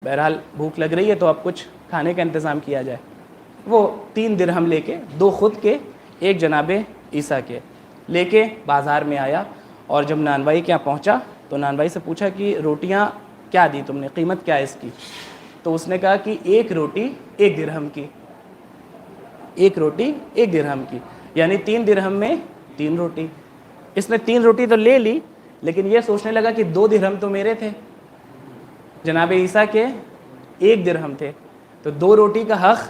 بہرحال بھوک لگ رہی ہے تو اب کچھ کھانے کا انتظام کیا جائے۔ وہ 3 درہم لے کے، 2 خود کے 1 جناب عیسیٰ کے لے کے بازار میں آیا، اور جب نانوائی کے یہاں پہنچا تو نانوائی سے پوچھا کہ روٹیاں کیا دی تم نے، قیمت کیا ہے اس کی؟ تو اس نے کہا کہ 1 روٹی 1 درہم کی، 1 روٹی 1 درہم کی، یعنی 3 درہم میں 3 روٹی۔ اس نے 3 روٹی تو لے لی، لیکن یہ سوچنے لگا کہ 2 درہم تو میرے تھے، جناب عیسیٰ کے 1 درہم تھے، تو 2 روٹی کا حق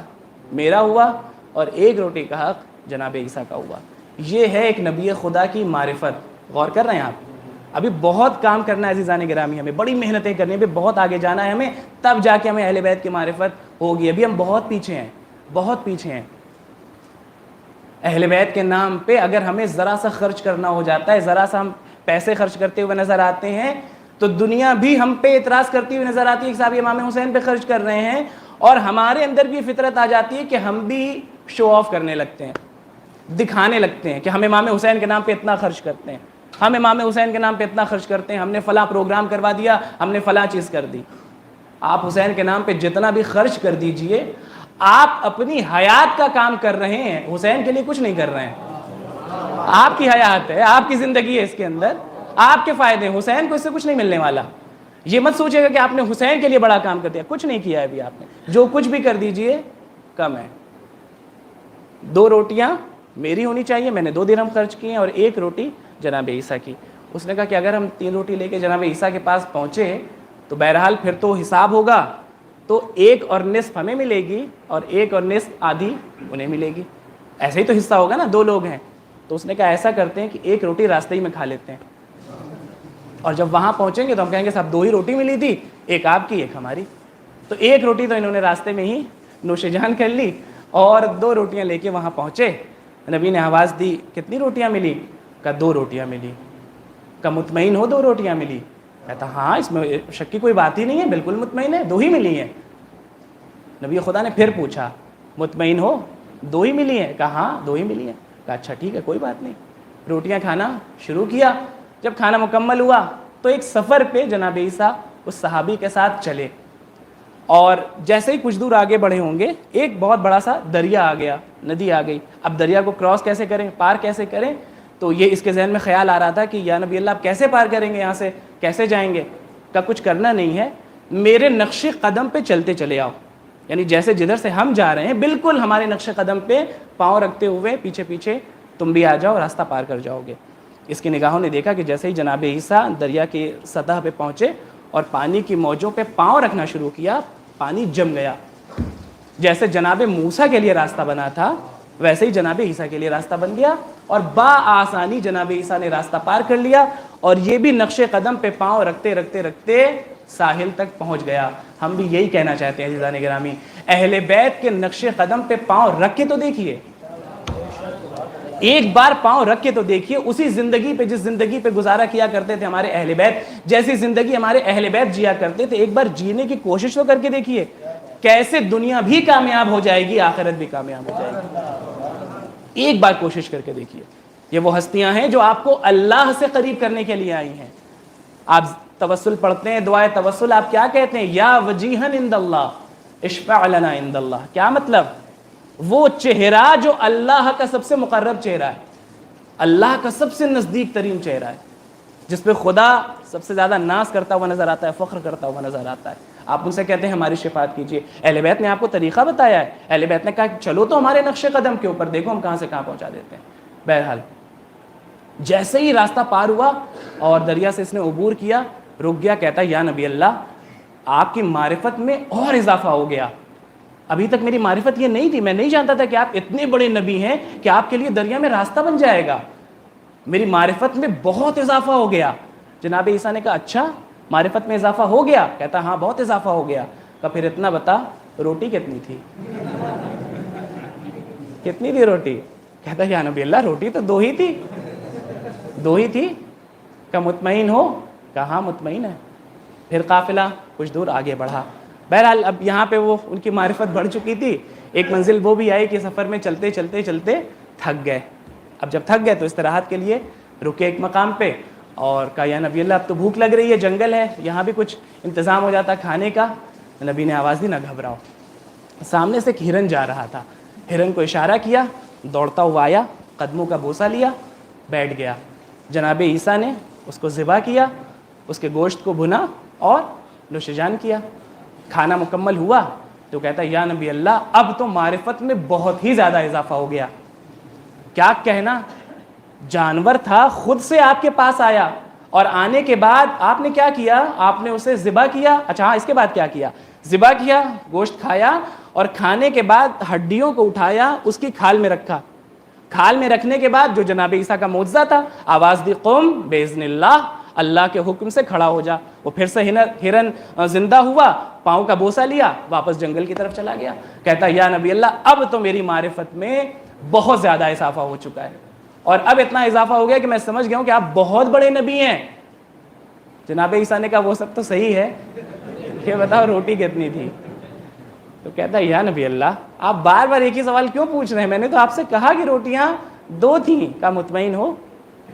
میرا ہوا اور 1 روٹی کا حق جناب عیسیٰ کا ہوا۔ یہ ہے ایک نبی خدا کی معرفت۔ غور کر رہے ہیں آپ؟ ابھی بہت کام کرنا ہے عزیزان گرامی، ہمیں بڑی محنتیں کرنی ہیں، بہت آگے جانا ہے ہمیں، تب جا کے ہمیں اہل بیت کی معرفت ہوگی۔ ابھی ہم بہت پیچھے ہیں، بہت پیچھے ہیں۔ اہل بیت کے نام پہ اگر ہمیں ذرا سا خرچ کرنا ہو جاتا ہے، ذرا سا ہم پیسے خرچ کرتے ہوئے نظر آتے ہیں، تو دنیا بھی ہم پہ اعتراض کرتی ہوئی نظر آتی ہے کہ صاحب امام حسین پہ خرچ کر رہے ہیں، اور ہمارے اندر بھی فطرت آ جاتی ہے کہ ہم بھی شو آف کرنے لگتے ہیں، دکھانے لگتے ہیں کہ ہم امام حسین کے نام پہ اتنا خرچ کرتے ہیں، ہم امام حسین کے نام پہ اتنا خرچ کرتے ہیں، ہم نے فلاں پروگرام کروا دیا، ہم نے فلاں چیز کر دی۔ آپ حسین کے نام پہ جتنا بھی خرچ کر دیجئے، آپ اپنی حیات کا کام کر رہے ہیں، حسین کے لیے کچھ نہیں کر رہے ہیں۔ آپ کی حیات ہے، آپ کی زندگی ہے، اس کے اندر آپ کے فائدے ہیں، حسین کو اس سے کچھ نہیں ملنے والا۔ یہ مت سوچے گا کہ آپ نے حسین کے لیے بڑا کام کر دیا، کچھ نہیں کیا ہے ابھی آپ نے، جو کچھ بھی کر دیجئے کم ہے۔ 2 روٹیاں میری ہونی چاہیے، میں نے 2 درہم خرچ کیے ہیں، اور 1 روٹی جناب عیسیٰ کی۔ اس نے کہا کہ اگر ہم 3 روٹی لے کے جناب عیسیٰ کے پاس پہنچے تو بہرحال پھر تو حساب ہوگا، تو 1 اور نصف ہمیں ملے گی اور 1 اور نصف آدھی انہیں ملے گی، ایسے ہی تو حصہ ہوگا نا، 2 لوگ ہیں۔ تو اس نے کہا ایسا کرتے ہیں کہ 1 روٹی راستے ہی میں کھا لیتے ہیں، اور جب وہاں پہنچیں گے تو ہم کہیں گے صاحب 2 ہی روٹی ملی تھی، 1 آپ کی 1 ہماری۔ تو 1 روٹی تو انہوں نے راستے میں ہی نوش جان کر لی، اور 2 روٹیاں لے کے وہاں پہنچے۔ نبی نے آواز دی کتنی روٹیاں ملی؟ کہا 2 روٹیاں ملی۔ کہا مطمئن ہو 2 روٹیاں ملی؟ کہتا ہاں، اس میں شک کی کوئی بات ہی نہیں ہے، بالکل مطمئن ہے، 2 ہی ملی ہیں۔ نبی خدا نے پھر پوچھا مطمئن ہو 2 ہی ملی ہیں؟ کہا ہاں 2 ہی ملی ہیں۔ کہا اچھا ٹھیک ہے، کوئی بات نہیں۔ روٹیاں کھانا شروع کیا۔ جب کھانا مکمل ہوا تو ایک سفر پہ جناب عیسیٰ اس صحابی کے ساتھ چلے، اور جیسے ہی کچھ دور آگے بڑھے ہوں گے، ایک بہت بڑا سا دریا آ گیا، ندی آ گئی۔ اب دریا کو کراس کیسے کریں، پار کیسے کریں؟ تو یہ اس کے ذہن میں خیال آ رہا تھا کہ یا نبی اللہ آپ کیسے پار کریں گے، یہاں سے کیسے جائیں گے؟ کا کچھ کرنا نہیں ہے، میرے نقش قدم پہ چلتے چلے آؤ، یعنی جیسے جدھر سے ہم جا رہے ہیں بالکل ہمارے نقش قدم پہ پاؤں رکھتے ہوئے پیچھے پیچھے تم بھی آ جاؤ، راستہ پار کر جاؤ گے۔ اس کی نگاہوں نے دیکھا کہ جیسے ہی جناب عیسیٰ دریا کی سطح پہ پہنچے اور پانی کی موجوں پہ پاؤں رکھنا شروع کیا، پانی جم گیا۔ جیسے جناب موسیٰ کے لیے راستہ بنا تھا، ویسے ہی جناب عیسیٰ کے لیے راستہ بن گیا، اور بآسانی جناب عیسیٰ نے راستہ پار کر لیا، اور یہ بھی نقش قدم پہ پاؤں رکھتے رکھتے رکھتے ساحل تک پہنچ گیا۔ ہم بھی یہی کہنا چاہتے ہیں عزیزان گرامی، اہل بیت کے نقش قدم پہ پاؤں رکھ کے تو دیکھیے، ایک بار پاؤں رکھ کے تو دیکھیے، اسی زندگی پہ جس زندگی پہ گزارا کیا کرتے تھے ہمارے اہل بیت، جیسی زندگی ہمارے اہل بیت جیا کرتے تھے، ایک بار جینے کی کوشش تو کر کے دیکھیے، کیسے دنیا بھی کامیاب ہو جائے گی، آخرت بھی کامیاب ہو جائے گی۔ ایک بار کوشش کر کے دیکھیے۔ یہ وہ ہستیاں ہیں جو آپ کو اللہ سے قریب کرنے کے لیے آئی ہیں۔ آپ توسل پڑھتے ہیں، دعائے توسل آپ کیا کہتے ہیں؟ یا وجیہن عند اللہ اشفع لنا عند اللہ۔ کیا مطلب؟ وہ چہرہ جو اللہ کا سب سے مقرب چہرہ ہے، اللہ کا سب سے نزدیک ترین چہرہ ہے، جس پہ خدا سب سے زیادہ ناز کرتا ہوا نظر آتا ہے، فخر کرتا ہوا نظر آتا ہے۔ آپ ان سے کہتے ہیں ہماری شفاعت کیجیے۔ اہل بیت نے آپ کو طریقہ بتایا ہے، اہل بیت نے کہا چلو تو ہمارے نقش قدم کے اوپر، دیکھو ہم کہاں سے کہاں پہنچا دیتے ہیں۔ بہرحال جیسے ہی راستہ پار ہوا اور دریا سے اس نے عبور کیا، رک گیا، کہتا یا نبی اللہ آپ کی معرفت میں اور اضافہ ہو گیا، ابھی تک میری معرفت یہ نہیں تھی، میں نہیں جانتا تھا کہ آپ اتنے بڑے نبی ہیں کہ آپ کے لیے دریا میں راستہ بن جائے گا، میری معرفت میں بہت اضافہ ہو گیا۔ جناب عیسیٰ نے کہا اچھا معرفت میں اضافہ ہو گیا؟ کہتا ہاں بہت اضافہ ہو گیا۔ کہا پھر اتنا بتا روٹی کتنی تھی؟ کتنی تھی روٹی؟ کہتا یا نبی اللہ روٹی تو 2 ہی تھی، 2 ہی تھی۔ کہا مطمئن ہو؟ کہا ہاں مطمئن ہے۔ پھر قافلہ کچھ دور آگے بڑھا۔ بہرحال اب یہاں پہ وہ ان کی معرفت بڑھ چکی تھی، ایک منزل وہ بھی آئی کہ سفر میں چلتے چلتے چلتے تھک گئے۔ اب جب تھک گئے تو استراحت کے لیے رکے ایک مقام پہ، اور کہا یا نبی اللہ اب تو بھوک لگ رہی ہے، جنگل ہے، یہاں بھی کچھ انتظام ہو جاتا کھانے کا۔ نبی نے آواز دی نہ گھبراؤ. سامنے سے ایک ہرن جا رہا تھا, ہرن کو اشارہ کیا, دوڑتا ہوا آیا, قدموں کا بوسہ لیا, بیٹھ گیا. جناب عیسیٰ نے اس کو ذبح کیا, اس کے گوشت کو بھنا اور نوشجان کیا. کھانا مکمل ہوا تو کہتا ہے یا نبی اللہ اب تو معرفت میں بہت ہی زیادہ اضافہ ہو گیا. کیا کہنا, جانور تھا خود سے آپ کے پاس آیا, اور آنے کے بعد آپ نے کیا کیا, آپ نے اسے ذبح کیا. اچھا ہاں, اس کے بعد کیا کیا, ذبح کیا, گوشت کھایا, اور کھانے کے بعد ہڈیوں کو اٹھایا, اس کی کھال میں رکھا. کھال میں رکھنے کے بعد جو جناب عیسیٰ کا معجزہ تھا, آواز دی قم باذن اللہ, اللہ کے حکم سے کھڑا ہو جا. وہ پھر سے ہرن زندہ ہوا, پاؤں کا بوسہ لیا, واپس جنگل کی طرف چلا گیا. کہتا یا نبی اللہ اب تو میری معرفت میں بہت زیادہ اضافہ ہو چکا ہے, اور اب اتنا اضافہ ہو گیا کہ میں سمجھ گیا ہوں کہ آپ بہت بڑے نبی ہیں. جناب عیسیٰ نے کہا وہ سب تو صحیح ہے, یہ بتاؤ روٹی کتنی تھی. تو کہتا ہے یا نبی اللہ آپ بار بار ایک ہی سوال کیوں پوچھ رہے ہیں, میں نے تو آپ سے کہا کہ روٹیاں 2 تھیں. کہا مطمئن ہو,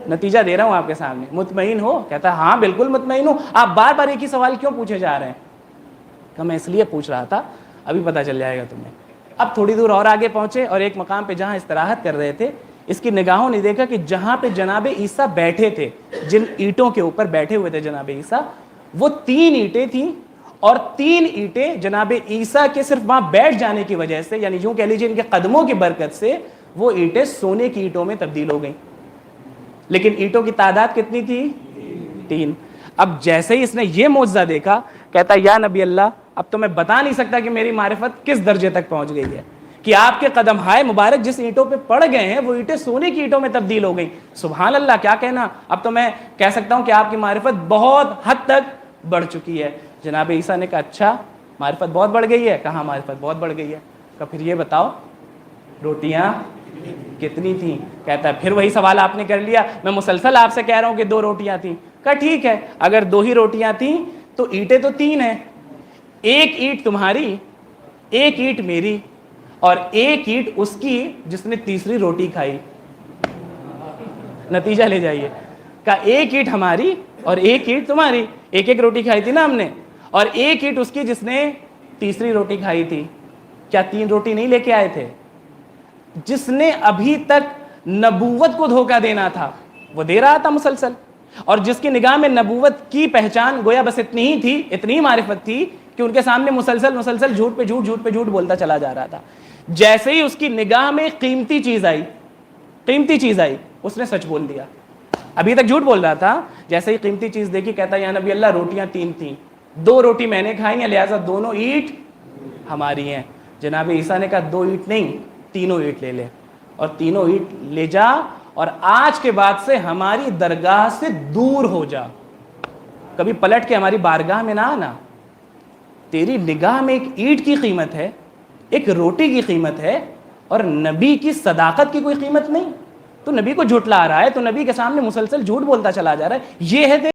نتیجہ دے رہا ہوں آپ کے سامنے, مطمئن ہو. کہتا ہے ہاں بالکل مطمئن ہوں, آپ بار بار ایک ہی سوال کیوں پوچھے جا رہے ہیں. کہ میں اس لیے پوچھ رہا تھا, ابھی پتہ چل جائے گا تمہیں. اب تھوڑی دور اور آگے پہنچے, اور ایک مقام پہ جہاں استراحت کر رہے تھے, اس کی نگاہوں نے دیکھا کہ جہاں پہ جناب عیسیٰ بیٹھے تھے, جن اینٹوں کے اوپر بیٹھے ہوئے تھے جناب عیسیٰ, وہ 3 اینٹیں تھیں, اور 3 اینٹیں جناب عیسیٰ کے صرف وہاں بیٹھ جانے کی وجہ سے, یعنی یوں کہہ لیجیے ان کے قدموں کی برکت سے, وہ اینٹیں سونے کی اینٹوں میں تبدیل ہو گئیں. لیکن اینٹوں کی تعداد کتنی تھی, 3. اب جیسے ہی اس نے یہ معجزہ دیکھا, کہتا یا نبی اللہ اب تو میں بتا نہیں سکتا کہ میری معرفت کس درجے تک پہنچ گئی ہے, کہ آپ کے قدم ہائے مبارک جس اینٹوں پہ پڑ گئے ہیں وہ اینٹیں سونے کی اینٹوں میں تبدیل ہو گئیں. سبحان اللہ, کیا کہنا, اب تو میں کہہ سکتا ہوں کہ آپ کی معرفت بہت حد تک بڑھ چکی ہے. جناب عیسیٰ نے کہا اچھا معرفت بہت بڑھ گئی ہے. کہا معرفت بہت بڑھ گئی ہے. کہا پھر یہ بتاؤ روٹیاں کتنی تھیں. کہتا ہے پھر وہی سوال آپ نے کر لیا, میں مسلسل آپ سے کہہ رہا ہوں کہ 2 روٹیاں تھیں. کہا ٹھیک ہے, اگر 2 ہی روٹیاں تھیں تو اینٹیں تو 3 ہیں, 1 اینٹ تمہاری, 1 اینٹ میری, اور 1 اینٹ اس کی جس نے تیسری روٹی کھائی. نتیجہ لے جائیے. کہا 1 اینٹ ہماری اور 1 اینٹ تمہاری, 1 روٹی کھائی تھی نا ہم نے, اور 1 اینٹ اس کی جس نے تیسری روٹی کھائی تھی. کیا 3 روٹی نہیں لے کے آئے تھے؟ جس نے ابھی تک نبوت کو دھوکہ دینا تھا وہ دے رہا تھا مسلسل, اور جس کی نگاہ میں نبوت کی پہچان گویا بس اتنی ہی تھی, اتنی معرفت تھی کہ ان کے سامنے مسلسل جھوٹ پہ جھوٹ بولتا چلا جا رہا تھا. جیسے ہی اس کی نگاہ میں قیمتی چیز آئی اس نے سچ بول دیا. ابھی تک جھوٹ بول رہا تھا, جیسے ہی قیمتی چیز دیکھی کہتا یا نبی اللہ روٹیاں 3 تھیں, 2 روٹی میں نے کھائی ہیں, لہٰذا دونوں اینٹ ہماری ہیں. جناب عیسیٰ نے کہا 2 اینٹ نہیں 3 اینٹ لے لے, اور 3 اینٹ لے جا, اور آج کے بعد سے ہماری درگاہ سے دور ہو جا, کبھی پلٹ کے ہماری بارگاہ میں نہ آنا. تیری نگاہ میں ایک اینٹ کی قیمت ہے, ایک روٹی کی قیمت ہے, اور نبی کی صداقت کی کوئی قیمت نہیں. تو نبی کو جھٹلا رہا ہے, تو نبی کے سامنے مسلسل جھوٹ بولتا چلا جا رہا ہے. یہ ہے